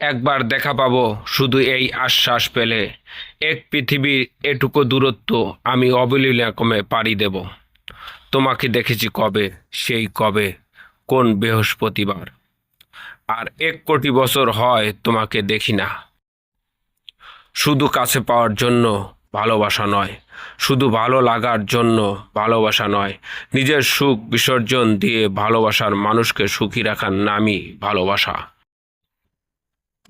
একবার দেখা পাবো শুধু এই আশ্বাস পেলে, এক পৃথিবীর এটুকু দূরত্ব আমি অবলীলাক্রমে পাড়ি দেব। তোমাকে দেখেছি কবে, সেই কবে, কোন বৃহস্পতিবার। আর 1 কোটি বছর হয় তোমাকে দেখি না। শুধু কাছে পাওয়ার জন্য ভালোবাসা নয়, শুধু ভালো লাগার জন্য ভালোবাসা নয়, নিজের সুখ বিসর্জন দিয়ে ভালোবাসার মানুষকে সুখী রাখার নামই ভালোবাসা।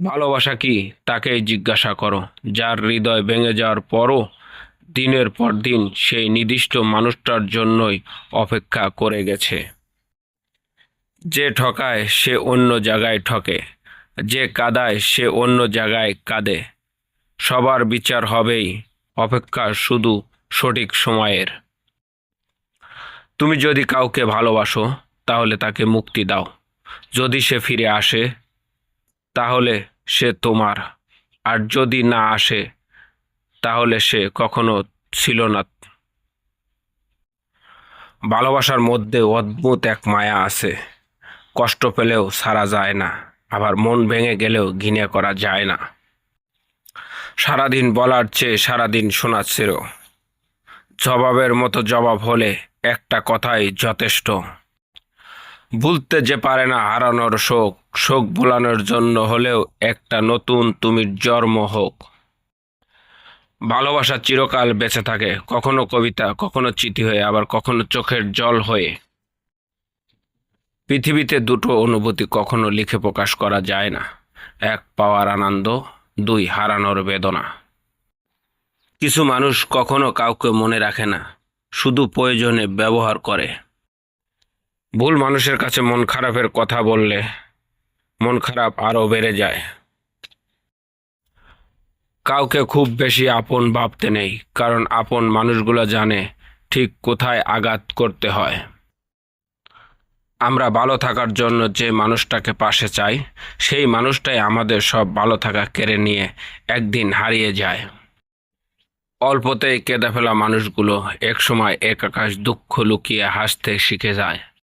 ভালোবাসা কি, তাকেই জিজ্ঞাসা করো, যার হৃদয় ভেঙে যাওয়ার পরও দিনের পর দিন সেই নির্দিষ্ট মানুষটার জন্যই অপেক্ষা করে গেছে। যে ঠকায় সে অন্য জায়গায় ঠকে, যে কাঁদায় সে অন্য জায়গায় কাঁদে। সবার বিচার হবেই, অপেক্ষা শুধু সঠিক সময়ের। তুমি যদি কাউকে ভালোবাসো, তাহলে তাকে মুক্তি দাও। যদি সে ফিরে আসে, তাহলে সে তোমার। আর যদি না আসে, তাহলে সে কখনো ছিল না। ভালোবাসার মধ্যে অদ্ভুত এক মায়া আছে। কষ্ট পেলেও ছাড়া যায় না, আবার মন ভেঙে গেলেও ঘৃণা করা যায় না। সারাদিন বলার চেয়ে সারাদিন শোনার চেয়েও জবাবের মতো জবাব হলে একটা কথাই যথেষ্ট। ভুলতে যে পারে না হারানোর শোক, শোক ভোলানোর জন্য হলেও একটা নতুন তুমির জন্ম হোক। ভালোবাসা চিরকাল বেঁচে থাকে, কখনো কবিতা, কখনো চিঠি হয়ে, আবার কখনো চোখের জল হয়ে। পৃথিবীতে দুটো অনুভূতি কখনো লিখে প্রকাশ করা যায় না, এক পাওয়ার আনন্দ, দুই হারানোর বেদনা। কিছু মানুষ কখনো কাউকে মনে রাখে না, শুধু প্রয়োজনে ব্যবহার করে। ভুল মানুষের কাছে মন খারাপের কথা বললে মন খারাপ আরও বেড়ে যায়। কাউকে খুব বেশি আপন ভাবতে নেই, কারণ আপন মানুষগুলো জানে ঠিক কোথায় আঘাত করতে হয়। আমরা ভালো থাকার জন্য যে মানুষটাকে পাশে চাই, সেই মানুষটাই আমাদের সব ভালো থাকা কেড়ে নিয়ে একদিন হারিয়ে যায়। অল্পতেই কেঁদে ফেলা মানুষগুলো একসময় এক আকাশ দুঃখ লুকিয়ে হাসতে শিখে যায়।